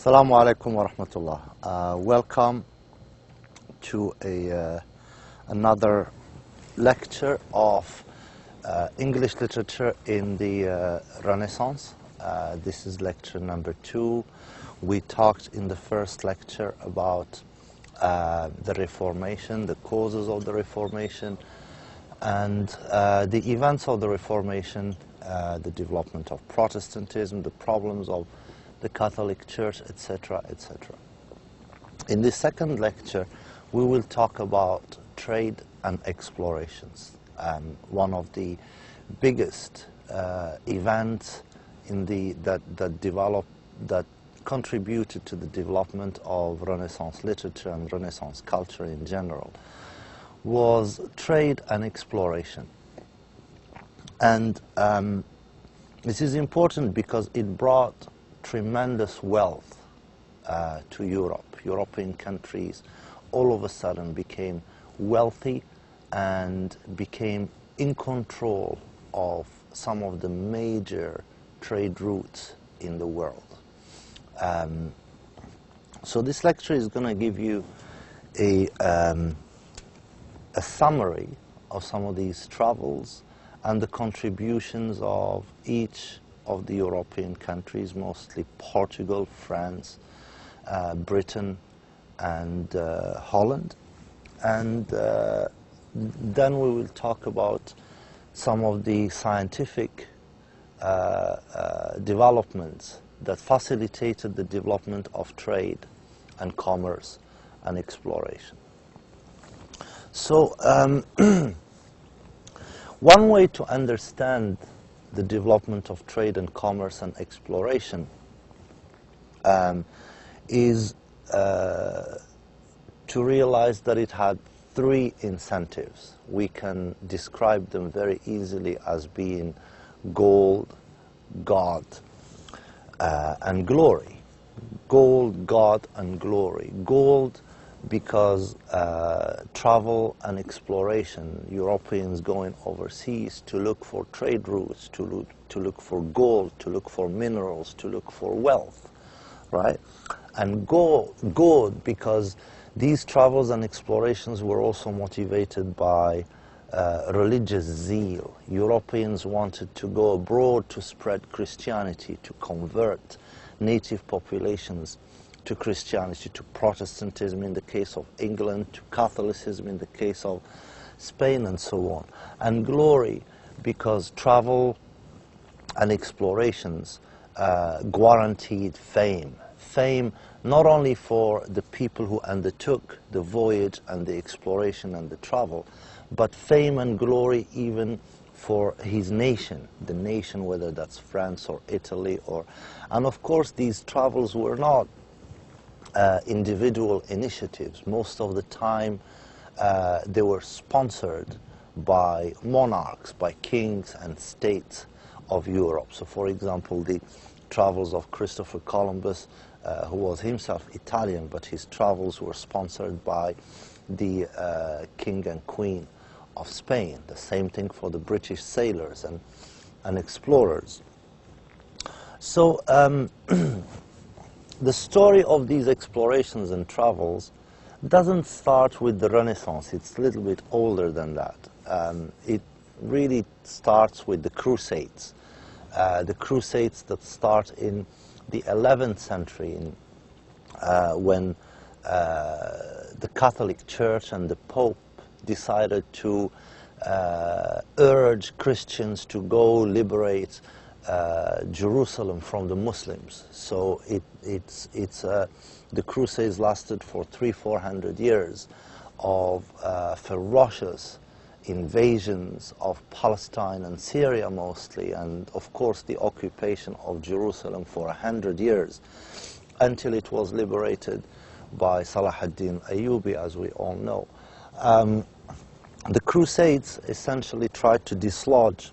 Assalamu alaikum wa rahmatullah. Welcome to another lecture of English literature in the Renaissance. This is lecture number 2. We talked in the first lecture about the Reformation, the causes of the Reformation, and the events of the Reformation, the development of Protestantism, the problems of the Catholic Church, etc., etc. In this second lecture, we will talk about trade and explorations. One of the biggest events in that contributed to the development of Renaissance literature and Renaissance culture in general was trade and exploration. And this is important because it brought tremendous wealth to Europe. European countries all of a sudden became wealthy and became in control of some of the major trade routes in the world. So this lecture is going to give you a summary of some of these travels and the contributions of each of the European countries, mostly Portugal, France, Britain, and Holland. And then we will talk about some of the scientific developments that facilitated the development of trade and commerce and exploration. So one way to understand the development of trade and commerce and exploration is to realize that it had three incentives. We can describe them very easily as being gold, God, and glory. Gold, God, and glory. Gold because travel and exploration, Europeans going overseas to look for trade routes, to look for gold, to look for minerals, to look for wealth, right? And gold because these travels and explorations were also motivated by religious zeal. Europeans wanted to go abroad to spread Christianity, to convert native populations to Christianity, to Protestantism in the case of England, to Catholicism in the case of Spain, and so on. And glory, because travel and explorations guaranteed fame. Fame not only for the people who undertook the voyage and the exploration and the travel, but fame and glory even for his nation, the nation, whether that's France or Italy, and of course these travels were not individual initiatives. Most of the time they were sponsored by monarchs, by kings and states of Europe. So for example, the travels of Christopher Columbus, who was himself Italian, but his travels were sponsored by the king and queen of Spain. The same thing for the British sailors and explorers. So the story of these explorations and travels doesn't start with the Renaissance. It's a little bit older than that. It really starts with the Crusades. The Crusades that start in the 11th century when the Catholic Church and the Pope decided to urge Christians to go liberate Jerusalem from the Muslims. So the Crusades lasted for 300-400 years of ferocious invasions of Palestine and Syria mostly, and of course the occupation of Jerusalem for 100 years until it was liberated by Salah ad-Din Ayyubi, as we all know. The Crusades essentially tried to dislodge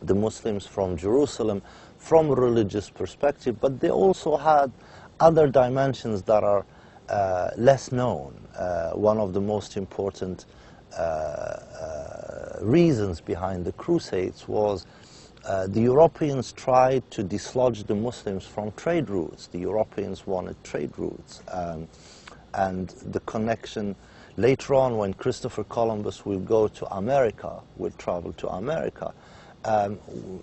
the Muslims from Jerusalem from a religious perspective, but they also had other dimensions that are less known. One of the most important reasons behind the Crusades was The Europeans tried to dislodge the Muslims from trade routes. The Europeans wanted trade routes. And the connection later on, when Christopher Columbus will go to America, will travel to America,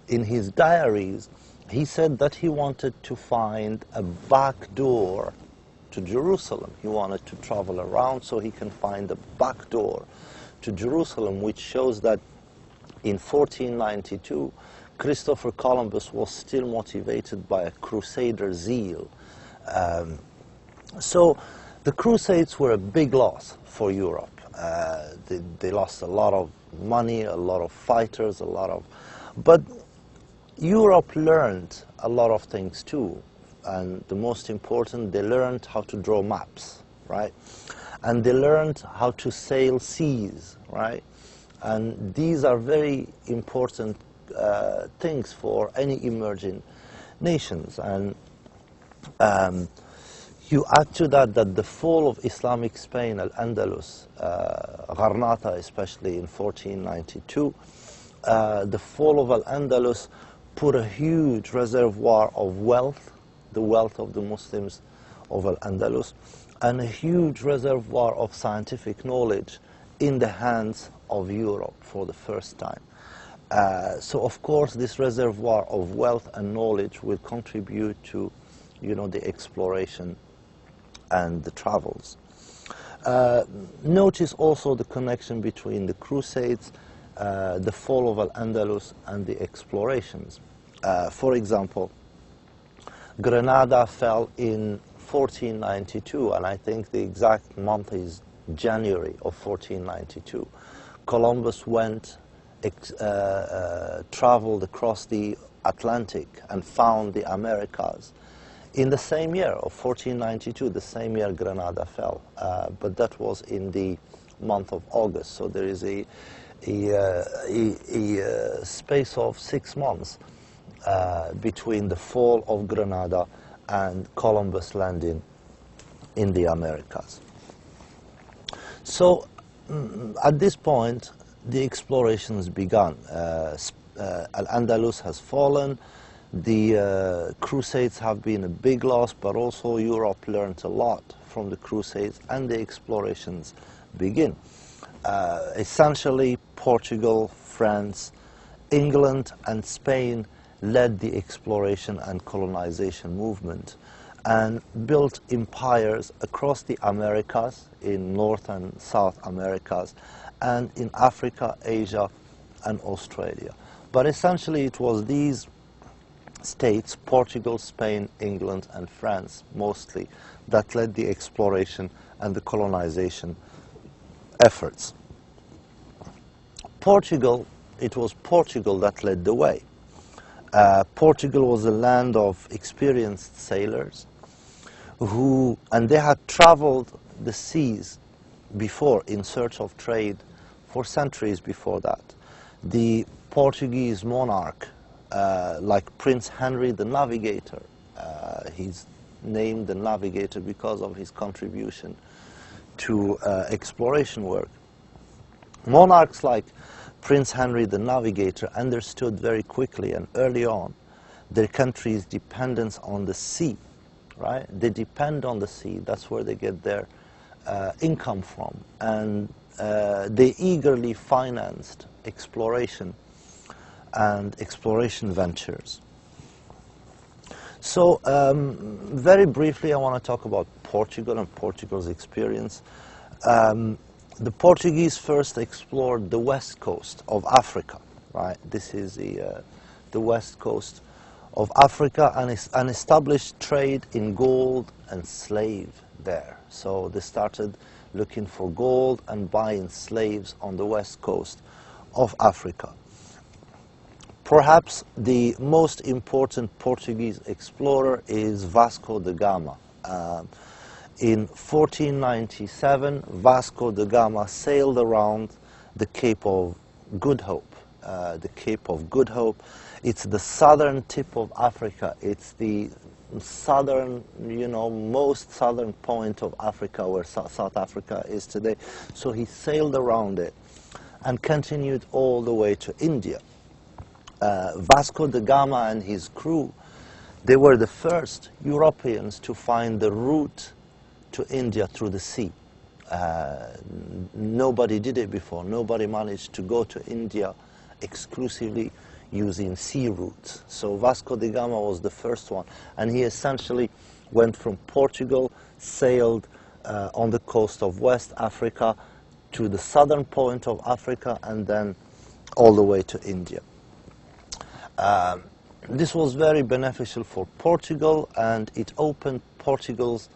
in his diaries, he said that he wanted to find a back door to Jerusalem. He wanted to travel around so he can find a back door to Jerusalem, which shows that in 1492, Christopher Columbus was still motivated by a crusader zeal. So the Crusades were a big loss for Europe. They lost a lot of money, a lot of fighters, but Europe learned a lot of things too. And the most important, they learned how to draw maps, right? And they learned how to sail seas, right? And these are very important things for any emerging nations. And you add to that the fall of Islamic Spain, Al-Andalus, Gharnata especially in 1492, the fall of Al-Andalus put a huge reservoir of wealth, the wealth of the Muslims of Al-Andalus, and a huge reservoir of scientific knowledge in the hands of Europe for the first time. So of course this reservoir of wealth and knowledge will contribute to, the exploration and the travels. Notice also the connection between the Crusades, the fall of Al-Andalus, and the explorations. For example, Granada fell in 1492, and I think the exact month is January of 1492. Columbus went, traveled across the Atlantic and found the Americas in the same year of 1492, the same year Granada fell, but that was in the month of August, so there is a space of 6 months between the fall of Granada and Columbus landing in the Americas. So at this point the explorations began. Al-Andalus has fallen, the Crusades have been a big loss, but also Europe learned a lot from the Crusades, and the explorations begin. Essentially Portugal, France, England and Spain led the exploration and colonization movement and built empires across the Americas, in North and South Americas, and in Africa, Asia and Australia. But essentially it was these states, Portugal, Spain, England and France mostly, that led the exploration and the colonization efforts. Portugal, it was Portugal that led the way. Portugal was a land of experienced sailors and they had traveled the seas before in search of trade for centuries before that. The Portuguese monarch, like Prince Henry the Navigator, he's named the Navigator because of his contribution to exploration work. Monarchs like Prince Henry the Navigator understood very quickly and early on their country's dependence on the sea, right? They depend on the sea, that's where they get their income from, and they eagerly financed exploration and exploration ventures. So very briefly I want to talk about Portugal and Portugal's experience. The Portuguese first explored the west coast of Africa, right? This is the west coast of Africa, and established trade in gold and slave there. So they started looking for gold and buying slaves on the west coast of Africa. Perhaps the most important Portuguese explorer is Vasco da Gama. In 1497, Vasco da Gama sailed around the Cape of Good Hope. The Cape of Good Hope, it's the southern tip of Africa. It's the southern, most southern point of Africa, where South Africa is today. So he sailed around it and continued all the way to India. Vasco da Gama and his crew, they were the first Europeans to find the route to India through the sea. Nobody did it before. Nobody managed to go to India exclusively using sea routes. So Vasco da Gama was the first one, and he essentially went from Portugal, sailed on the coast of West Africa to the southern point of Africa, and then all the way to India. This was very beneficial for Portugal, and it opened Portugal's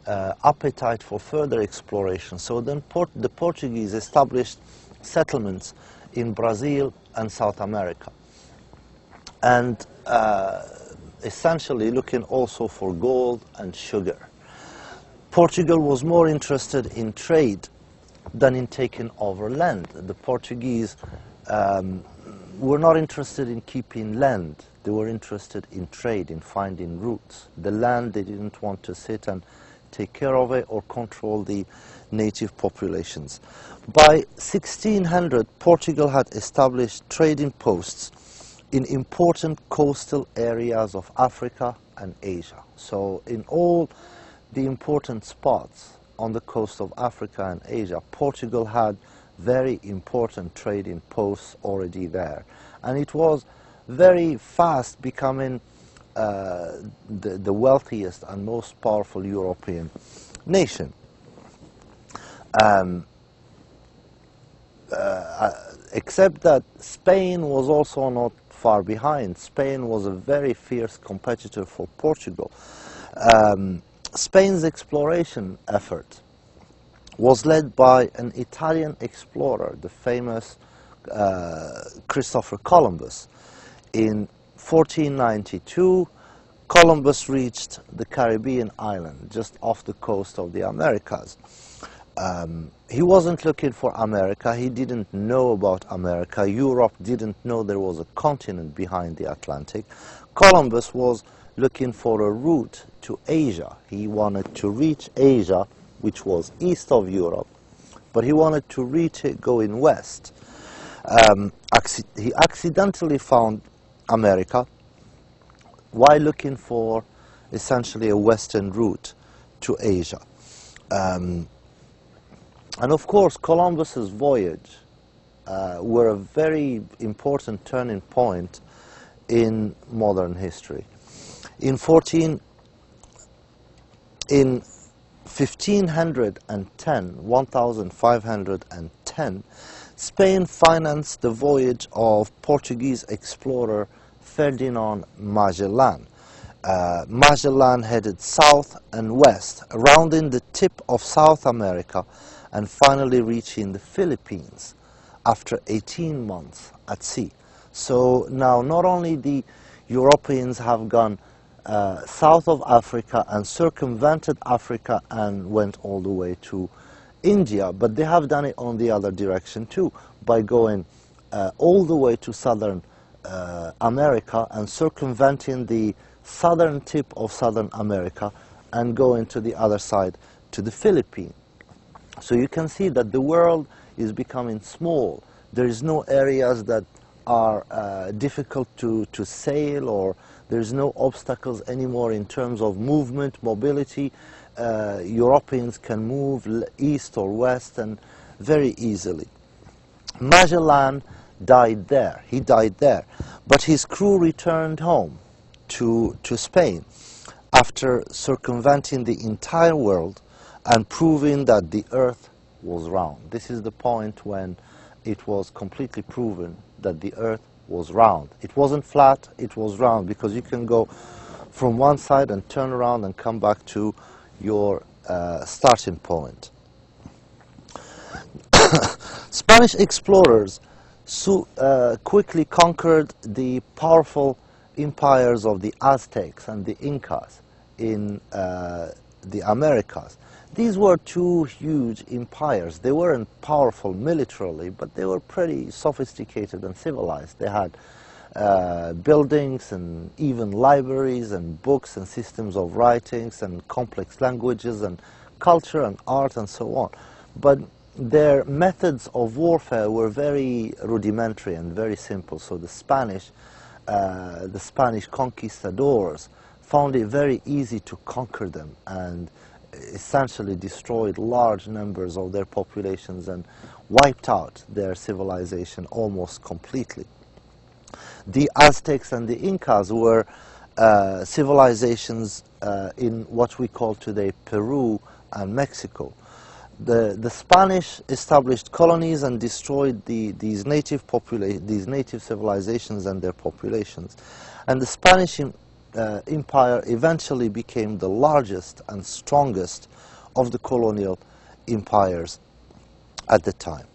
appetite for further exploration. So then the Portuguese established settlements in Brazil and South America, and essentially looking also for gold and sugar. Portugal was more interested in trade than in taking over land. The Portuguese were not interested in keeping land. They were interested in trade, in finding routes. The land, they didn't want to sit and take care of it or control the native populations. By 1600, Portugal had established trading posts in important coastal areas of Africa and Asia. So in all the important spots on the coast of Africa and Asia, Portugal had very important trading posts already there. And it was very fast becoming the wealthiest and most powerful European nation. Except that Spain was also not far behind. Spain was a very fierce competitor for Portugal. Spain's exploration effort was led by an Italian explorer, the famous Christopher Columbus. In 1492, Columbus reached the Caribbean island, just off the coast of the Americas. He wasn't looking for America. He didn't know about America. Europe didn't know there was a continent behind the Atlantic. Columbus was looking for a route to Asia. He wanted to reach Asia, which was east of Europe, but he wanted to reach it going west. He accidentally found America while looking for essentially a western route to Asia. And of course, Columbus's voyage were a very important turning point in modern history. In 1510, Spain financed the voyage of Portuguese explorer Ferdinand Magellan. Magellan headed south and west, rounding the tip of South America and finally reaching the Philippines after 18 months at sea. So now not only the Europeans have gone south of Africa and circumvented Africa and went all the way to India, but they have done it on the other direction too, by going all the way to southern America and circumventing the southern tip of Southern America and going to the other side to the Philippines. So you can see that the world is becoming small. There is no areas that are difficult to sail, or there's no obstacles anymore in terms of movement, mobility. Europeans can move east or west and very easily. Magellan died there. He died there. But his crew returned home to Spain after circumventing the entire world and proving that the earth was round. This is the point when it was completely proven that the earth was round. It wasn't flat, it was round, because you can go from one side and turn around and come back to your starting point. Spanish explorers quickly conquered the powerful empires of the Aztecs and the Incas in the Americas. These were two huge empires. They weren't powerful militarily, but they were pretty sophisticated and civilized. They had buildings and even libraries and books and systems of writings and complex languages and culture and art and so on. But their methods of warfare were very rudimentary and very simple. So the Spanish the Spanish conquistadors found it very easy to conquer them and essentially destroyed large numbers of their populations and wiped out their civilization almost completely. The Aztecs and the Incas were civilizations in what we call today Peru and Mexico. The Spanish established colonies and destroyed these native civilizations and their populations. And the Spanish Empire eventually became the largest and strongest of the colonial empires at the time.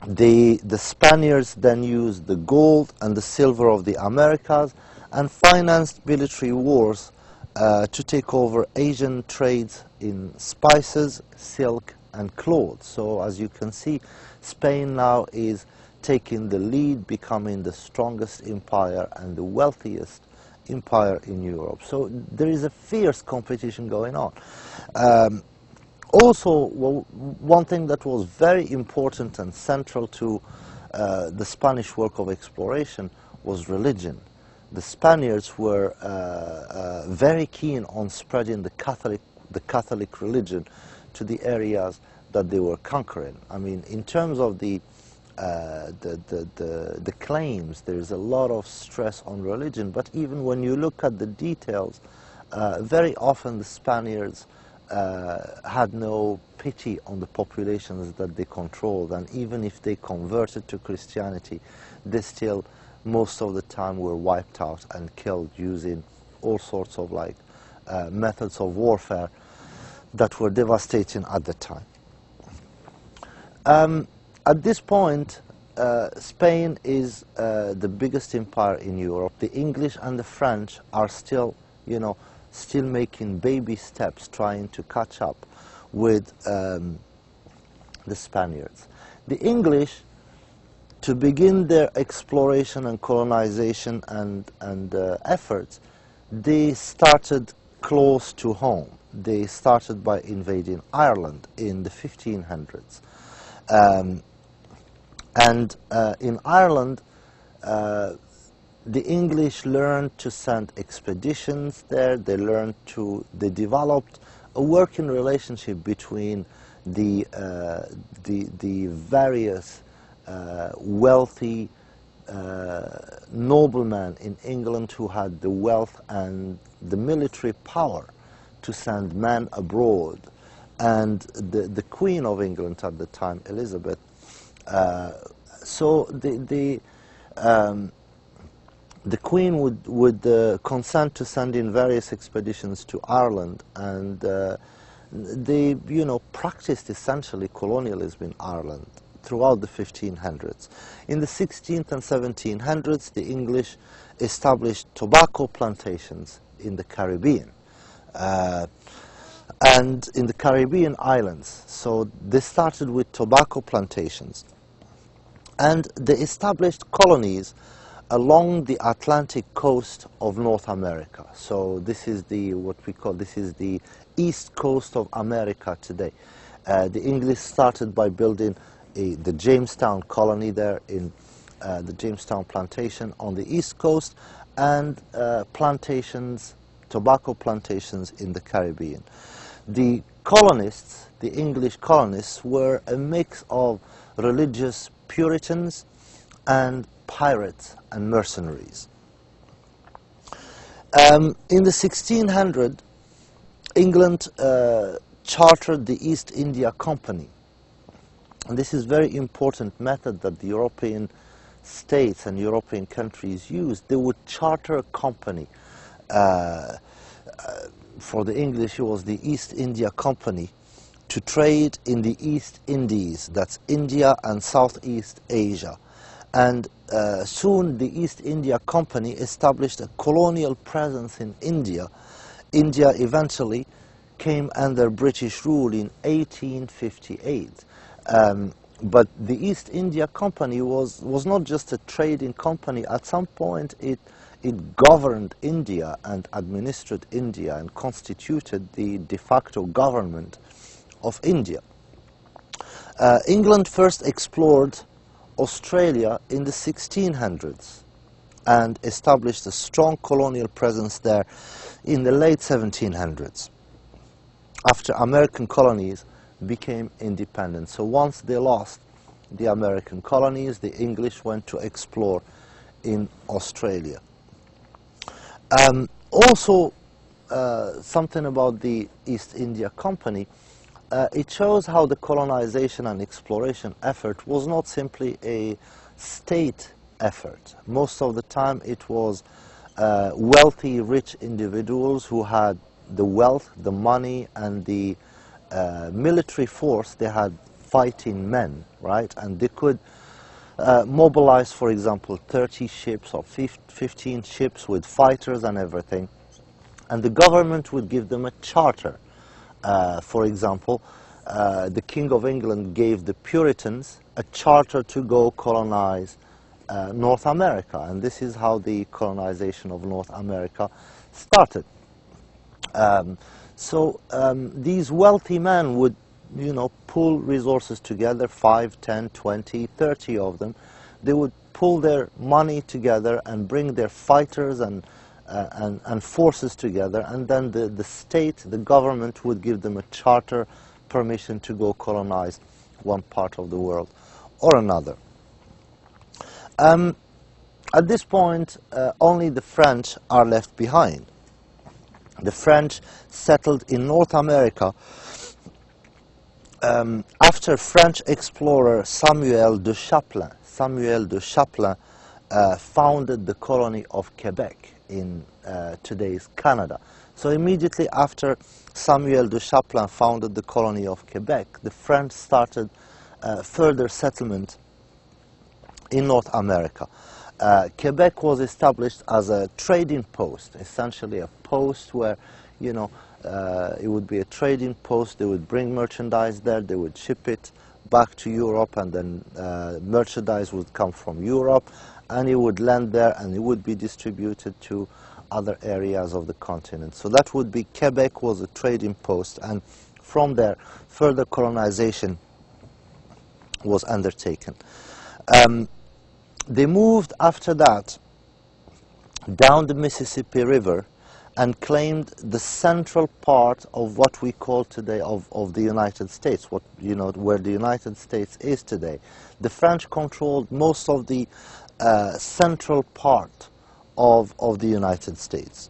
The Spaniards then used the gold and the silver of the Americas and financed military wars to take over Asian trades in spices, silk and clothes. So as you can see, Spain now is taking the lead, becoming the strongest empire and the wealthiest empire in Europe. So there is a fierce competition going on. Also, one thing that was very important and central to the Spanish work of exploration was religion. The Spaniards were very keen on spreading the Catholic religion to the areas that they were conquering. I mean, in terms of the claims, there is a lot of stress on religion, but even when you look at the details, very often the Spaniards had no pity on the populations that they controlled, and even if they converted to Christianity, they still most of the time were wiped out and killed using all sorts of methods of warfare that were devastating at the time. At this point, Spain is the biggest empire in Europe. The English and the French are still, still making baby steps trying to catch up with the Spaniards. The English, to begin their exploration and colonization and efforts, they started close to home. They started by invading Ireland in the 1500s. In Ireland, the English learned to send expeditions there. They developed a working relationship between the various wealthy noblemen in England who had the wealth and the military power to send men abroad, and the Queen of England at the time, Elizabeth. So the Queen would consent to send in various expeditions to Ireland, and they practiced essentially colonialism in Ireland throughout the 1500s. In the 16th and 1700s, the English established tobacco plantations in the Caribbean and in the Caribbean islands. So they started with tobacco plantations, and they established colonies along the Atlantic coast of North America. So this is the east coast of America today. The English started by building the Jamestown colony there in the Jamestown plantation on the east coast, and tobacco plantations in the Caribbean. The colonists, the English colonists, were a mix of religious Puritans and pirates and mercenaries. In the 1600s, England chartered the East India Company. And this is a very important method that the European states and European countries used. They would charter a company. For the English, it was the East India Company, to trade in the East Indies, that's India and Southeast Asia. And soon the East India Company established a colonial presence in India. India eventually came under British rule in 1858. But the East India Company was not just a trading company. At some point it governed India and administered India and constituted the de facto government of India. England first explored Australia in the 1600s and established a strong colonial presence there in the late 1700s, after American colonies became independent. So once they lost the American colonies, the English went to explore in Australia. Also, something about the East India Company, it shows how the colonization and exploration effort was not simply a state effort. Most of the time it was wealthy, rich individuals who had the wealth, the money, and the military force. They had fighting men, right? And they could mobilize, for example, 30 ships or 15 ships with fighters and everything. And the government would give them a charter. For example, the King of England gave the Puritans a charter to go colonize North America, and this is how the colonization of North America started. These wealthy men would, pull resources together, 5, 10, 20, 30 of them. They would pull their money together and bring their fighters and forces together, and then the state, the government, would give them a charter permission to go colonize one part of the world or another. At this point, only the French are left behind. The French settled in North America after French explorer Samuel de Champlain. Samuel de Champlain founded the colony of Quebec in today's Canada. So immediately after Samuel de Champlain founded the colony of Quebec, the French started further settlement in North America. Quebec was established as a trading post, essentially a post where, it would be a trading post. They would bring merchandise there, they would ship it back to Europe, and then merchandise would come from Europe, and it would land there, and it would be distributed to other areas of the continent. So that would be, Quebec was a trading post, and from there, further colonization was undertaken. They moved after that down the Mississippi River and claimed the central part of what we call today of the United States, where the United States is today. The French controlled most of the central part of the United States.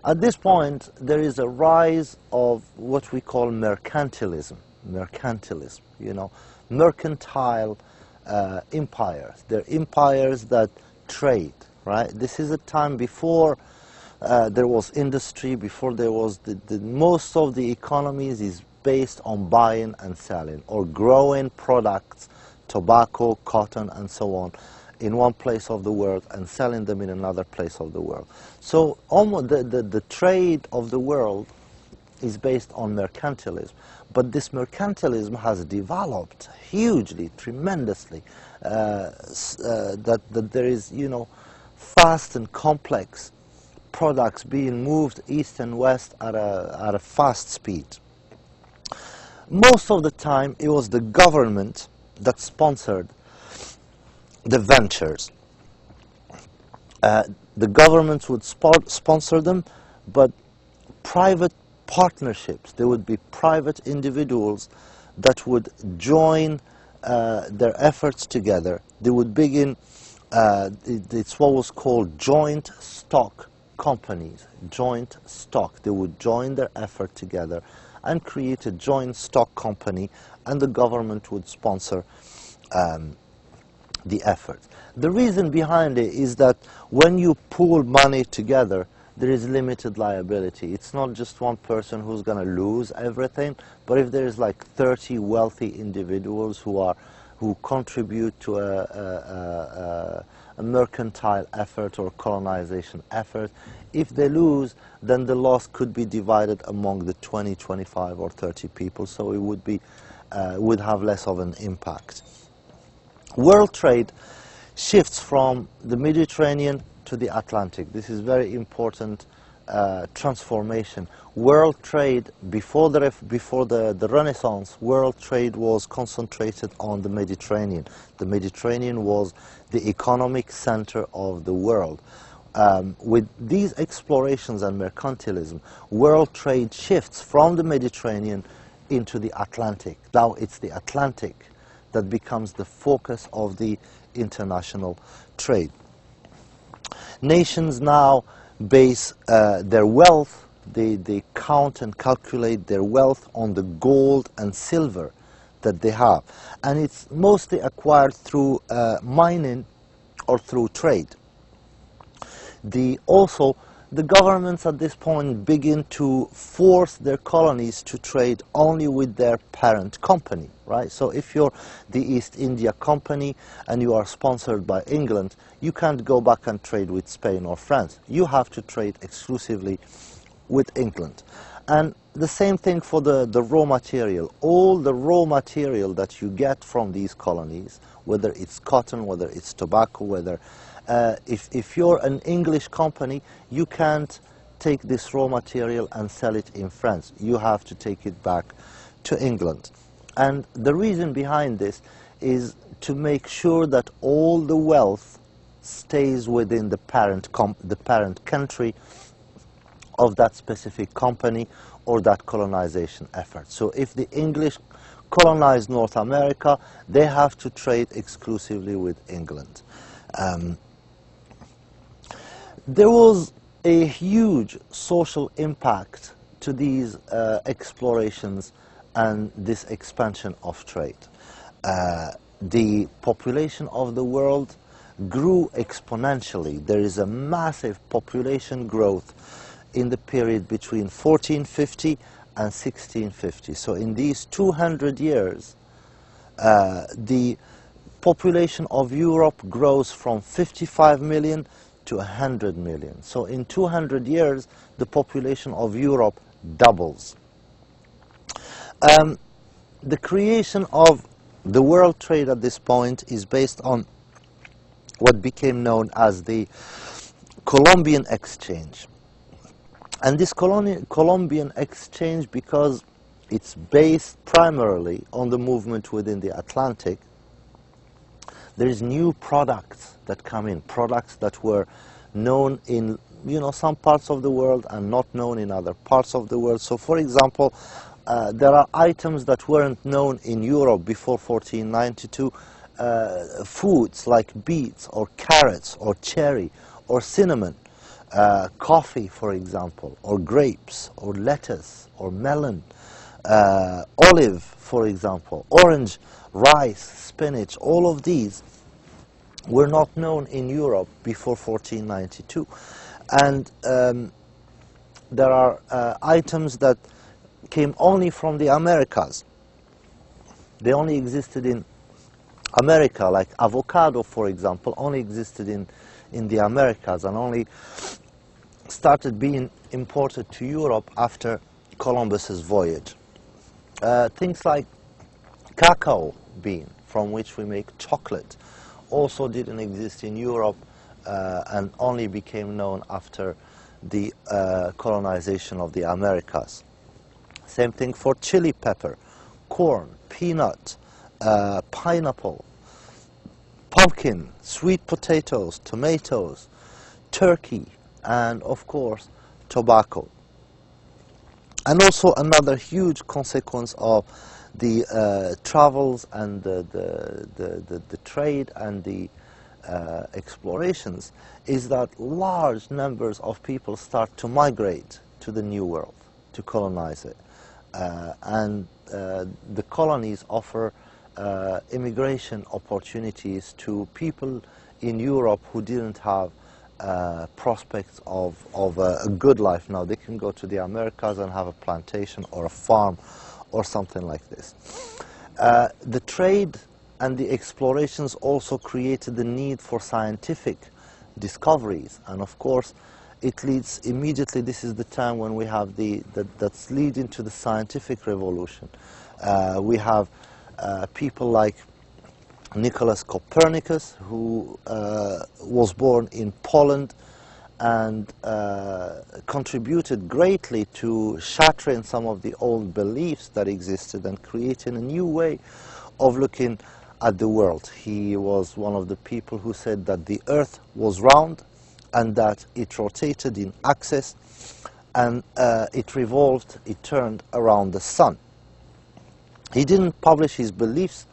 At this point, there is a rise of what we call mercantilism, mercantile empires. They're empires that trade, right? This is a time before there was industry, before there was most of the economies is based on buying and selling, or growing products, tobacco, cotton, and so on, in one place of the world and selling them in another place of the world. So almost the trade of the world is based on mercantilism. But this mercantilism has developed hugely, tremendously, that there is, fast and complex products being moved east and west at a fast speed. Most of the time, it was the government that sponsored the ventures. The governments would sponsor them, but private partnerships, there would be private individuals that would join their efforts together. They would begin, it's what was called joint stock companies, joint stock. They would join their effort together and create a joint stock company, and the government would sponsor the effort. The reason behind it is that when you pool money together, there is limited liability. It's not just one person who's going to lose everything, but if there is like 30 wealthy individuals who contribute to a mercantile effort or colonization effort, if they lose, then the loss could be divided among the 20, 25, or 30 people, so it would have less of an impact. World trade shifts from the Mediterranean to the Atlantic. This is very important transformation. World trade, before the Renaissance, world trade was concentrated on the Mediterranean. The Mediterranean was the economic center of the world. With these explorations and mercantilism, world trade shifts from the Mediterranean into the Atlantic. Now it's the Atlantic that becomes the focus of the international trade. Nations now base their wealth, they count and calculate their wealth on the gold and silver that they have. And it's mostly acquired through mining or through trade. Also, the governments at this point begin to force their colonies to trade only with their parent company, right? So if you're the East India Company and you are sponsored by England, you can't go back and trade with Spain or France. You have to trade exclusively with England. And the same thing for the raw material. All the raw material that you get from these colonies, whether it's cotton, whether it's tobacco, whether if you're an English company, you can't take this raw material and sell it in France. You have to take it back to England. And the reason behind this is to make sure that all the wealth stays within the parent country of that specific company or that colonization effort. So if the English colonize North America, they have to trade exclusively with England. There was a huge social impact to these explorations and this expansion of trade. The population of the world grew exponentially. There is a massive population growth in the period between 1450 and 1650. So in these 200 years, the population of Europe grows from 55 million to 100 million. So in 200 years, the population of Europe doubles. The creation of the world trade at this point is based on what became known as the Columbian Exchange. And this Columbian Exchange, because it's based primarily on the movement within the Atlantic, there is new products that come in, products that were known in some parts of the world and not known in other parts of the world. So for example, there are items that weren't known in Europe before 1492, foods like beets or carrots or cherry or cinnamon, coffee for example, or grapes or lettuce or melon, olive for example, orange, rice, spinach. All of these were not known in Europe before 1492. And there are items that came only from the Americas. They only existed in America, like avocado, for example, only existed in the Americas and only started being imported to Europe after Columbus's voyage. Things like cacao bean, from which we make chocolate, also didn't exist in Europe and only became known after the colonization of the Americas. Same thing for chili pepper, corn, peanut, pineapple, pumpkin, sweet potatoes, tomatoes, turkey, and of course tobacco. And also another huge consequence of the travels and the trade and the explorations is that large numbers of people start to migrate to the New World to colonize it. And the colonies offer immigration opportunities to people in Europe who didn't have prospects of a good life. Now they can go to the Americas and have a plantation or a farm or something like this. The trade and the explorations also created the need for scientific discoveries, and of course it leads immediately, this is the time when we have that's leading to the scientific revolution. We have people like Nicholas Copernicus, who was born in Poland and contributed greatly to shattering some of the old beliefs that existed and creating a new way of looking at the world. He was one of the people who said that the earth was round and that it rotated in axis, and it revolved, it turned around the sun. He didn't publish his beliefs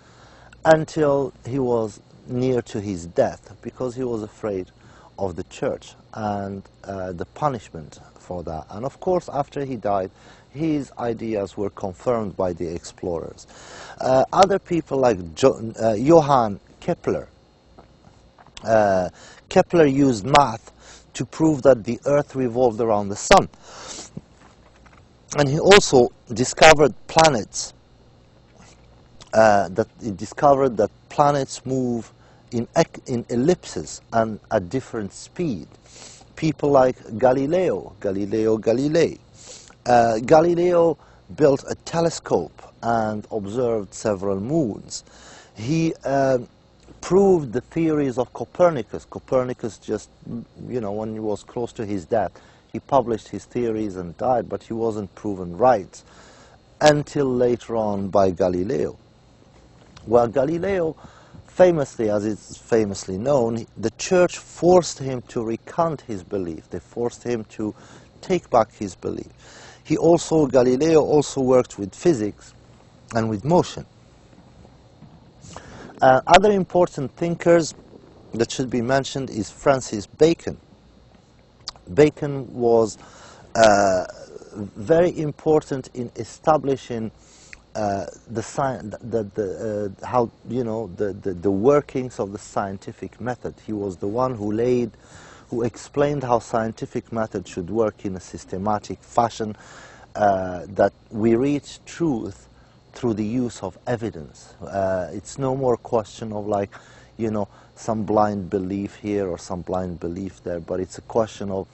until he was near to his death, because he was afraid of the church and the punishment for that. And of course, after he died, his ideas were confirmed by the explorers. Other people like Johann Kepler. Kepler used math to prove that the earth revolved around the sun. And he also discovered planets, that he discovered that planets move in ellipses and at different speed. People like Galileo Galilei. Galileo built a telescope and observed several moons. He proved the theories of Copernicus. Copernicus just, when he was close to his death, he published his theories and died, but he wasn't proven right until later on by Galileo. Well, Galileo, famously, as it's famously known, the church forced him to recant his belief. They forced him to take back his belief. Galileo also worked with physics and with motion. Other important thinkers that should be mentioned is Francis Bacon. Bacon was very important in establishing the workings of the scientific method. He was the one who explained how scientific method should work in a systematic fashion, that we reach truth through the use of evidence. It's no more a question of some blind belief here or some blind belief there, but it's a question of,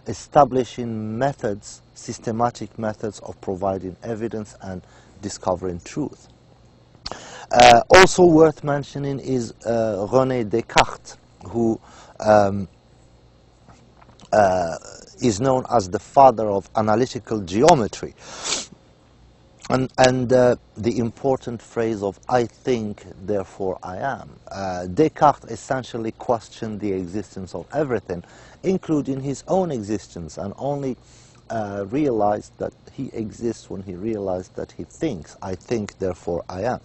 establishing methods, systematic methods of providing evidence and discovering truth. Also worth mentioning is René Descartes, who is known as the father of analytical geometry. And the important phrase of "I think, therefore I am." Descartes essentially questioned the existence of everything, including his own existence, and only realized that he exists when he realized that he thinks. I think, therefore I am.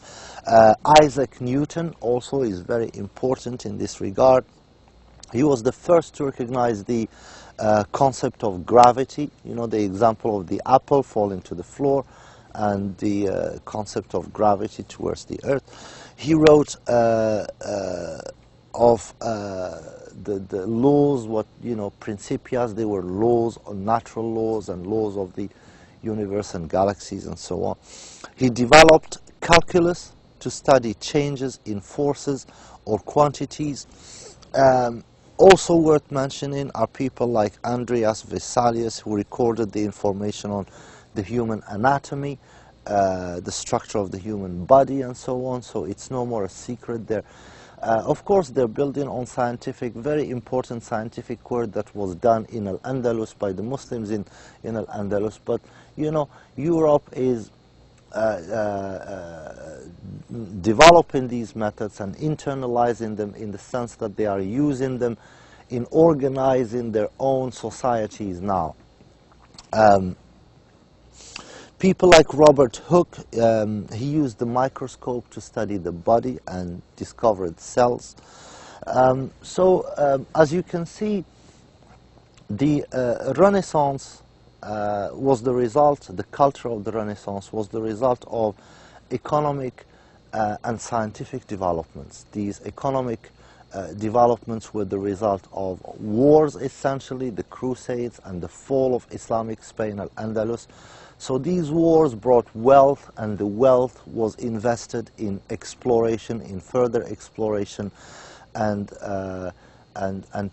Isaac Newton also is very important in this regard. He was the first to recognize the concept of gravity, the example of the apple falling to the floor, and the concept of gravity towards the earth. He wrote of the laws, principias. They were laws, natural laws, and laws of the universe and galaxies and so on. He developed calculus to study changes in forces or quantities. Also worth mentioning are people like Andreas Vesalius, who recorded the information on the human anatomy, the structure of the human body, and so on. So it's no more a secret there. Of course, they're building on very important scientific work that was done in Al-Andalus by the Muslims in Al-Andalus. But, Europe is developing these methods and internalizing them, in the sense that they are using them in organizing their own societies now. People like Robert Hooke, he used the microscope to study the body and discovered cells. As you can see, the Renaissance was the result, the culture of the Renaissance was the result of economic and scientific developments. These economic developments were the result of wars, essentially, the Crusades and the fall of Islamic Spain, Al-Andalus. So these wars brought wealth, and the wealth was invested in exploration, in further exploration, and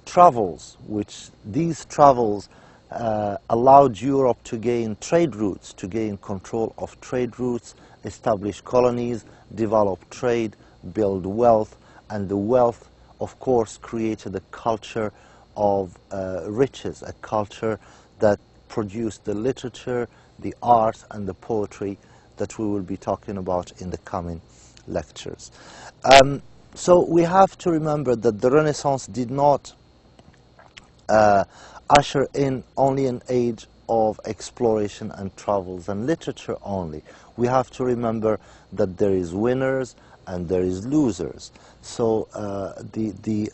travels, which these travels allowed Europe to gain trade routes, to gain control of trade routes, establish colonies, develop trade, build wealth, and the wealth, of course, created a culture of riches, a culture that produced the literature, the art, and the poetry that we will be talking about in the coming lectures. So we have to remember that the Renaissance did not usher in only an age of exploration and travels and literature only. We have to remember that there is winners and there is losers. So the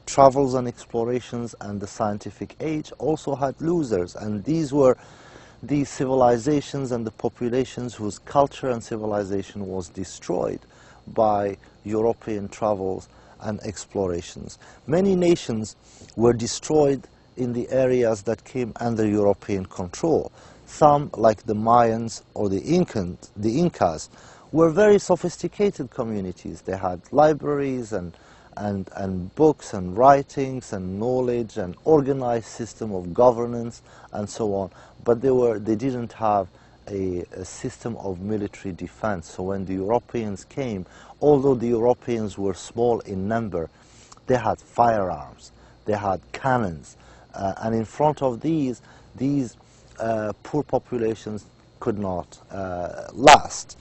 travels and explorations and the scientific age also had losers, and these were the civilizations and the populations whose culture and civilization was destroyed by European travels and explorations. Many nations were destroyed in the areas that came under European control. Some, like the Mayans or the Incas, were very sophisticated communities. They had libraries and books and writings and knowledge and organized system of governance and so on. But they didn't have a system of military defense. So when the Europeans came, although the Europeans were small in number, they had firearms, they had cannons, and in front of these poor populations could not last.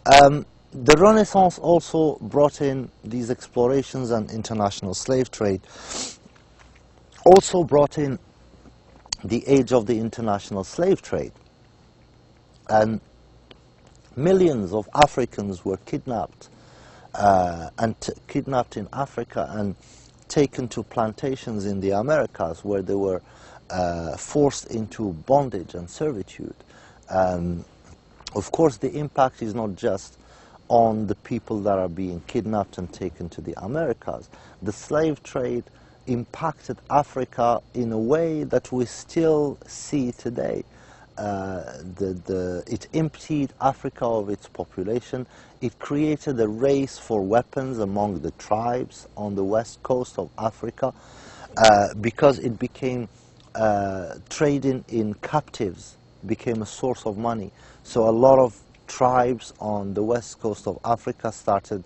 The Renaissance also brought in these explorations and international slave trade, also brought in the age of the international slave trade. And millions of Africans were kidnapped, kidnapped in Africa and taken to plantations in the Americas, where they were forced into bondage and servitude. Of course, the impact is not just on the people that are being kidnapped and taken to the Americas. The slave trade impacted Africa in a way that we still see today. It emptied Africa of its population. It created a race for weapons among the tribes on the west coast of Africa, because it became trading in captives became a source of money. So a lot of tribes on the west coast of Africa started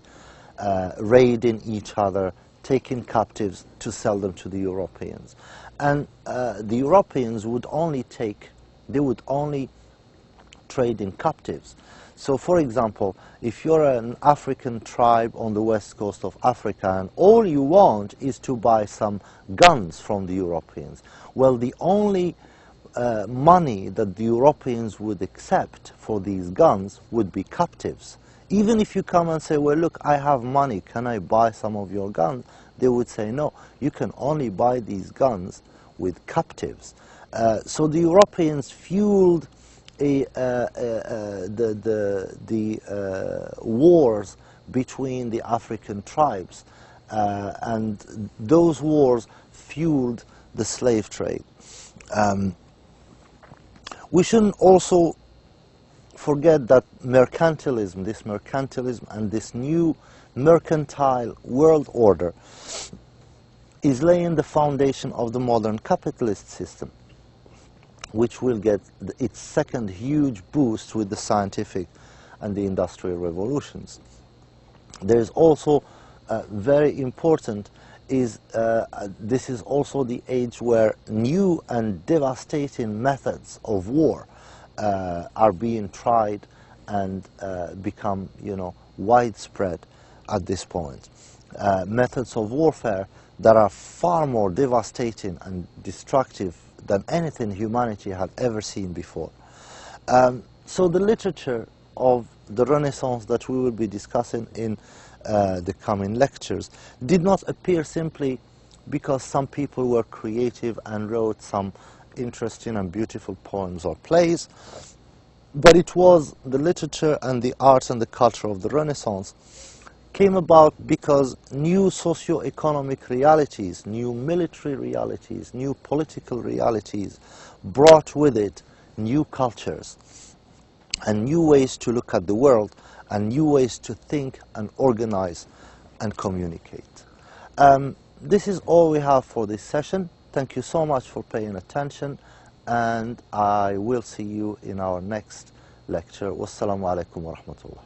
raiding each other, taking captives to sell them to the Europeans. And the Europeans would only trade in captives. So for example, if you're an African tribe on the west coast of Africa and all you want is to buy some guns from the Europeans, well, the only money that the Europeans would accept for these guns would be captives. Even if you come and say, well, look, I have money, can I buy some of your guns? They would say, no, you can only buy these guns with captives. So the Europeans fueled the wars between the African tribes, and those wars fueled the slave trade. We shouldn't also forget that mercantilism and this new mercantile world order is laying the foundation of the modern capitalist system, which will get its second huge boost with the scientific and the industrial revolutions. There is also very important this is also the age where new and devastating methods of war are being tried and become, widespread at this point. Methods of warfare that are far more devastating and destructive than anything humanity had ever seen before. So the literature of the Renaissance that we will be discussing in the coming lectures did not appear simply because some people were creative and wrote some interesting and beautiful poems or plays, but it was the literature and the arts and the culture of the Renaissance came about because new socio-economic realities, new military realities, new political realities brought with it new cultures and new ways to look at the world and new ways to think and organize and communicate. This is all we have for this session. Thank you so much for paying attention, and I will see you in our next lecture. Wassalamu alaikum wa rahmatullah.